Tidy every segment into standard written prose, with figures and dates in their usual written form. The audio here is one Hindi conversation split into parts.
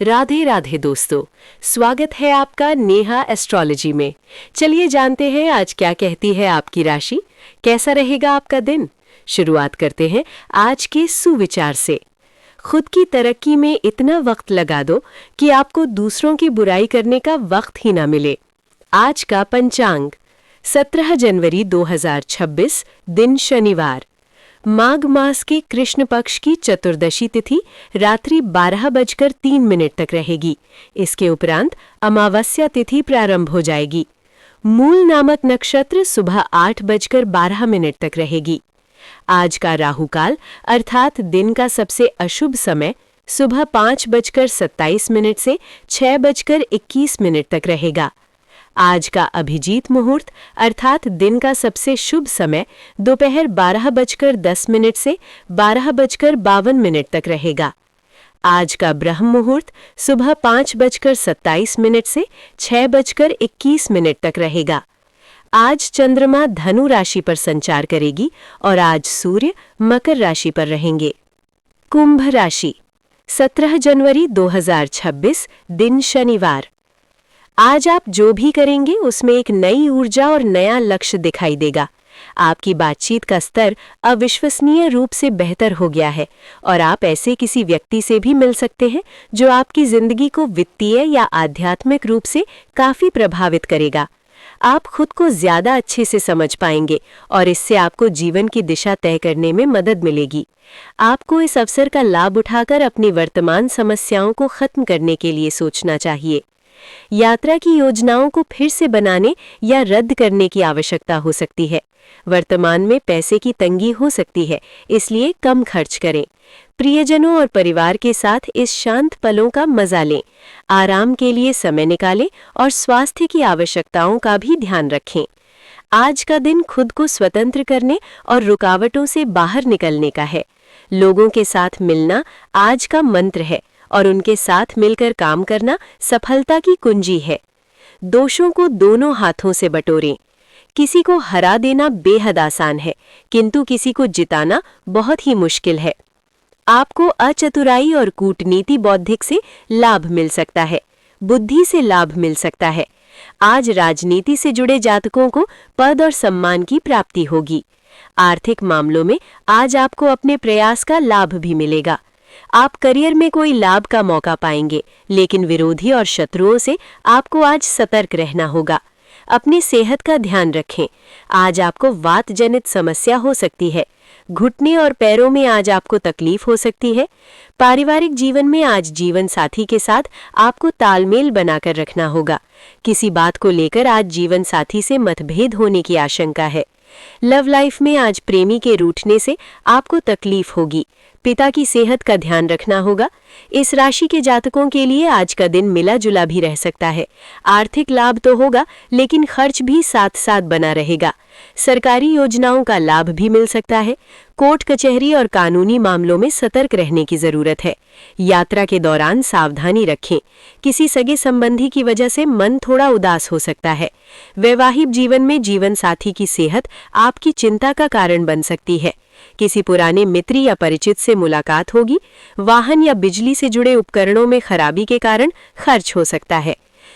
राधे राधे दोस्तों, स्वागत है आपका नेहा एस्ट्रोलॉजी में। चलिए जानते हैं आज क्या कहती है आपकी राशि, कैसा रहेगा आपका दिन। शुरुआत करते हैं आज के सुविचार से। खुद की तरक्की में इतना वक्त लगा दो कि आपको दूसरों की बुराई करने का वक्त ही ना मिले। आज का पंचांग 17 जनवरी 2026, दिन शनिवार। माघ मास के कृष्ण पक्ष की चतुर्दशी तिथि रात्रि 12:03 तक रहेगी। इसके उपरांत अमावस्या तिथि प्रारंभ हो जाएगी। मूल नामक नक्षत्र सुबह 8:12 तक रहेगी। आज का राहु काल अर्थात दिन का सबसे अशुभ समय सुबह 5:27 से 6:21 तक रहेगा। आज का अभिजीत मुहूर्त अर्थात दिन का सबसे शुभ समय दोपहर 12:10 से 12:52 तक रहेगा। आज का ब्रह्म मुहूर्त सुबह 5:27 से 6:21 तक रहेगा। आज चंद्रमा धनु राशि पर संचार करेगी और आज सूर्य मकर राशि पर रहेंगे। कुंभ राशि 17 जनवरी 2026, दिन शनिवार। आज आप जो भी करेंगे उसमें एक नई ऊर्जा और नया लक्ष्य दिखाई देगा। आपकी बातचीत का स्तर अविश्वसनीय रूप से बेहतर हो गया है और आप ऐसे किसी व्यक्ति से भी मिल सकते हैं जो आपकी जिंदगी को वित्तीय या आध्यात्मिक रूप से काफी प्रभावित करेगा। आप खुद को ज्यादा अच्छे से समझ पाएंगे और इससे आपको जीवन की दिशा तय करने में मदद मिलेगी। आपको इस अवसर का लाभ उठाकर अपनी वर्तमान समस्याओं को खत्म करने के लिए सोचना चाहिए। यात्रा की योजनाओं को फिर से बनाने या रद्द करने की आवश्यकता हो सकती है। वर्तमान में पैसे की तंगी हो सकती है, इसलिए कम खर्च करें। प्रियजनों और परिवार के साथ इस शांत पलों का मजा लें। आराम के लिए समय निकालें और स्वास्थ्य की आवश्यकताओं का भी ध्यान रखें। आज का दिन खुद को स्वतंत्र करने और रुकावटों से बाहर निकलने का है। लोगों के साथ मिलना आज का मंत्र है और उनके साथ मिलकर काम करना सफलता की कुंजी है। दोषों को दोनों हाथों से बटोरें। किसी को हरा देना बेहद आसान है, किंतु किसी को जिताना बहुत ही मुश्किल है। आपको अचतुराई और कूटनीति बौद्धिक से लाभ मिल सकता है, बुद्धि से लाभ मिल सकता है। आज राजनीति से जुड़े जातकों को पद और सम्मान की प्राप्ति होगी। आर्थिक मामलों में आज आपको अपने प्रयास का लाभ भी मिलेगा। आप करियर में कोई लाभ का मौका पाएंगे, लेकिन विरोधी और शत्रुओं से आपको आज सतर्क रहना होगा। अपनी सेहत का ध्यान रखें। आज आपको वात जनित समस्या हो सकती है। घुटने और पैरों में आज आपको तकलीफ हो सकती है। पारिवारिक जीवन में आज जीवन साथी के साथ आपको तालमेल बनाकर रखना होगा। किसी बात को लेकर आज जीवन साथी से मतभेद होने की आशंका है। लव लाइफ में आज प्रेमी के रूठने से आपको तकलीफ होगी। पिता की सेहत का ध्यान रखना होगा। इस राशि के जातकों के लिए आज का दिन मिला जुला भी रह सकता है। आर्थिक लाभ तो होगा, लेकिन खर्च भी साथ साथ बना रहेगा। सरकारी योजनाओं का लाभ भी मिल सकता है। कोर्ट कचहरी और कानूनी मामलों में सतर्क रहने की जरूरत है। यात्रा के दौरान सावधानी रखें। किसी सगे संबंधी की वजह से मन थोड़ा उदास हो सकता है। वैवाहिक जीवन में जीवन साथी की सेहत आपकी चिंता का कारण बन सकती है। किसी पुराने मित्र या परिचित से मुलाकात होगी। वाहन या बिजली से जुड़े उपकरणों में खराबी के कारण खर्च हो सकता है।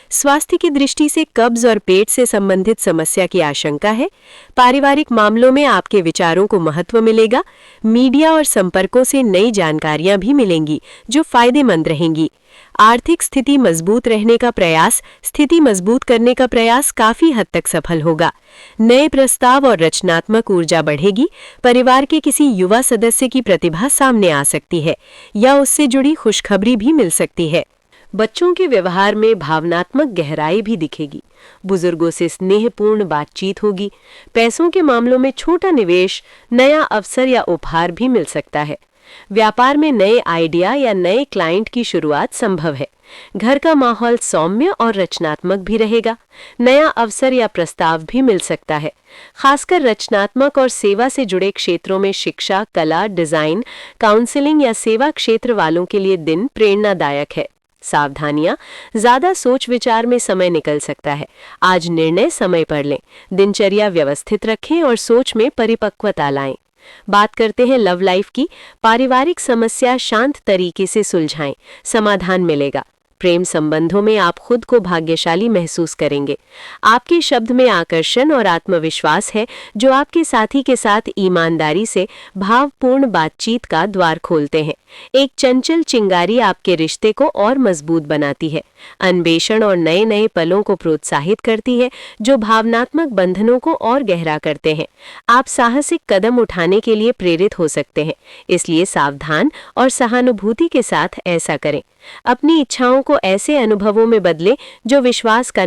स्वास्थ्य की दृष्टि से कब्ज और पेट से संबंधित समस्या की आशंका है। पारिवारिक मामलों में आपके विचारों को महत्व मिलेगा। मीडिया और संपर्कों से नई जानकारियां भी मिलेंगी जो फायदेमंद रहेंगी। आर्थिक स्थिति मजबूत करने का प्रयास काफी हद तक सफल होगा। नए प्रस्ताव और रचनात्मक ऊर्जा बढ़ेगी। परिवार के किसी युवा सदस्य की प्रतिभा सामने आ सकती है या उससे जुड़ी खुशखबरी भी मिल सकती है। बच्चों के व्यवहार में भावनात्मक गहराई भी दिखेगी। बुजुर्गों से स्नेहपूर्ण बातचीत होगी। पैसों के मामलों में छोटा निवेश, नया अवसर या उपहार भी मिल सकता है। व्यापार में नए आइडिया या नए क्लाइंट की शुरुआत संभव है। घर का माहौल सौम्य और रचनात्मक भी रहेगा। नया अवसर या प्रस्ताव भी मिल सकता है। खासकर रचनात्मक और सेवा से जुड़े क्षेत्रों में शिक्षा, कला, डिजाइन, काउंसलिंग या सेवा क्षेत्र वालों के लिए दिन प्रेरणादायक है। सावधानियां, ज्यादा सोच विचार में समय निकल सकता है। आज निर्णय समय पर लें। दिनचर्या व्यवस्थित रखें और सोच में परिपक्वता लाएं। बात करते हैं लव लाइफ की। पारिवारिक समस्या शांत तरीके से सुलझाएं, समाधान मिलेगा। प्रेम संबंधों में आप खुद को भाग्यशाली महसूस करेंगे। आपके शब्द में आकर्षण और आत्मविश्वास है जो आपके साथी के साथ ईमानदारी से भावपूर्ण बातचीत का द्वार खोलते हैं। एक चंचल चिंगारी आपके रिश्ते को और मजबूत बनाती है, अन्वेषण और नए नए पलों को प्रोत्साहित करती है जो भावनात्मक बंधनों को और गहरा करते हैं। आप साहसिक कदम उठाने के लिए प्रेरित हो सकते हैं, इसलिए सावधान और सहानुभूति के साथ ऐसा करें। अपनी इच्छाओं को ऐसे अनुभवों में बदलें जो विश्वास का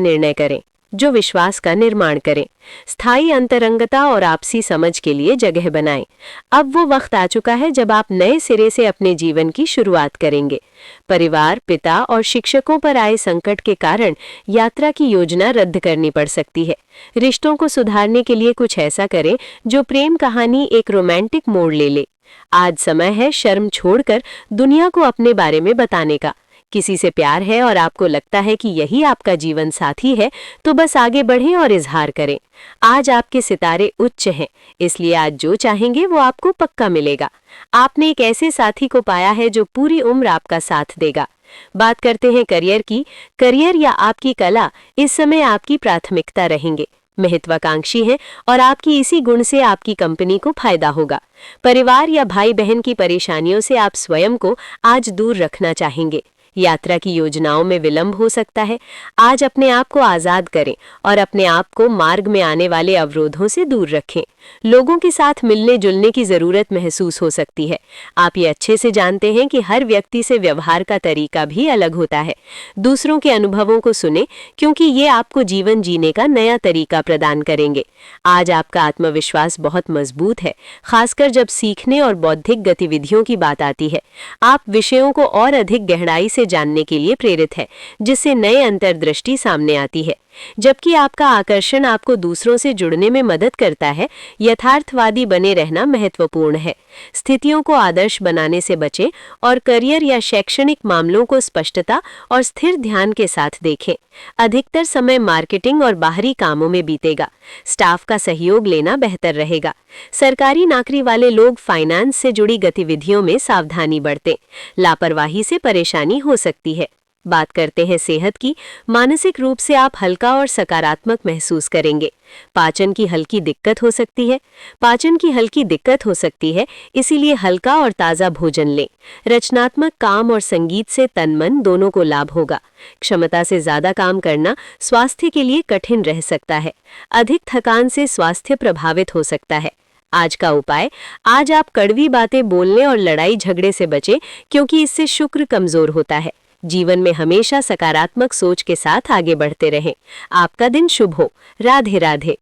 निर्माण करें। स्थायी अंतरंगता और आपसी समझ के लिए जगह बनाएं। अब वो वक्त आ चुका है जब आप नए सिरे से अपने जीवन की शुरुआत करेंगे। परिवार, पिता और शिक्षकों पर आए संकट के कारण यात्रा की योजना रद्द करनी पड़ सकती है। रिश्तों को सुधारने के लिए कुछ ऐसा करें जो प्रेम कहानी एक रोमांटिक मोड़ ले ले। आज समय है शर्म छोड़कर दुनिया को अपने बारे में बताने का। किसी से प्यार है और आपको लगता है कि यही आपका जीवन साथी है, तो बस आगे बढ़ें और इजहार करें। आज आपके सितारे उच्च हैं, इसलिए आज जो चाहेंगे वो आपको पक्का मिलेगा। आपने एक ऐसे साथी को पाया है जो पूरी उम्र आपका साथ देगा। बात करते हैं करियर की। करियर या आपकी कला इस समय आपकी प्राथमिकता रहेंगे, महत्वाकांक्षी हैं और आपकी इसी गुण से आपकी कंपनी को फायदा होगा। परिवार या भाई बहन की परेशानियों से आप स्वयं को आज दूर रखना चाहेंगे। यात्रा की योजनाओं में विलंब हो सकता है। आज अपने आप को आज़ाद करें और अपने आप को मार्ग में आने वाले अवरोधों से दूर रखें। लोगों के साथ मिलने जुलने की ज़रूरत महसूस हो सकती है। आप ये अच्छे से जानते हैं कि हर व्यक्ति से व्यवहार का तरीका भी अलग होता है। दूसरों के अनुभवों को सुनें, क्योंकि ये आपको जीवन जीने का नया तरीका प्रदान करेंगे। आज आपका आत्मविश्वास बहुत मजबूत है, खासकर जब सीखने और बौद्धिक गतिविधियों की बात आती है। आप विषयों को और अधिक गहराई से जानने के लिए प्रेरित है, जिससे नए अंतर्दृष्टि सामने आती है। जबकि आपका आकर्षण आपको दूसरों से जुड़ने में मदद करता है, यथार्थवादी बने रहना महत्वपूर्ण है। स्थितियों को आदर्श बनाने से बचें और करियर या शैक्षणिक मामलों को स्पष्टता और स्थिर ध्यान के साथ देखें। अधिकतर समय मार्केटिंग और बाहरी कामों में बीतेगा। स्टाफ का सहयोग लेना बेहतर रहेगा। सरकारी नौकरी वाले लोग फाइनेंस से जुड़ी गतिविधियों में सावधानी बरतें। लापरवाही से परेशानी हो सकती है। बात करते हैं सेहत की। मानसिक रूप से आप हल्का और सकारात्मक महसूस करेंगे। पाचन की हल्की दिक्कत हो सकती है, इसीलिए हल्का और ताज़ा भोजन लें। रचनात्मक काम और संगीत से तन मन दोनों को लाभ होगा। क्षमता से ज़्यादा काम करना स्वास्थ्य के लिए कठिन रह सकता है। अधिक थकान से स्वास्थ्य प्रभावित हो सकता है। आज का उपाय: आज आप कड़वी बातें बोलने और लड़ाई झगड़े से बचें, क्योंकि इससे शुक्र कमजोर होता है। जीवन में हमेशा सकारात्मक सोच के साथ आगे बढ़ते रहें। आपका दिन शुभ हो। राधे राधे।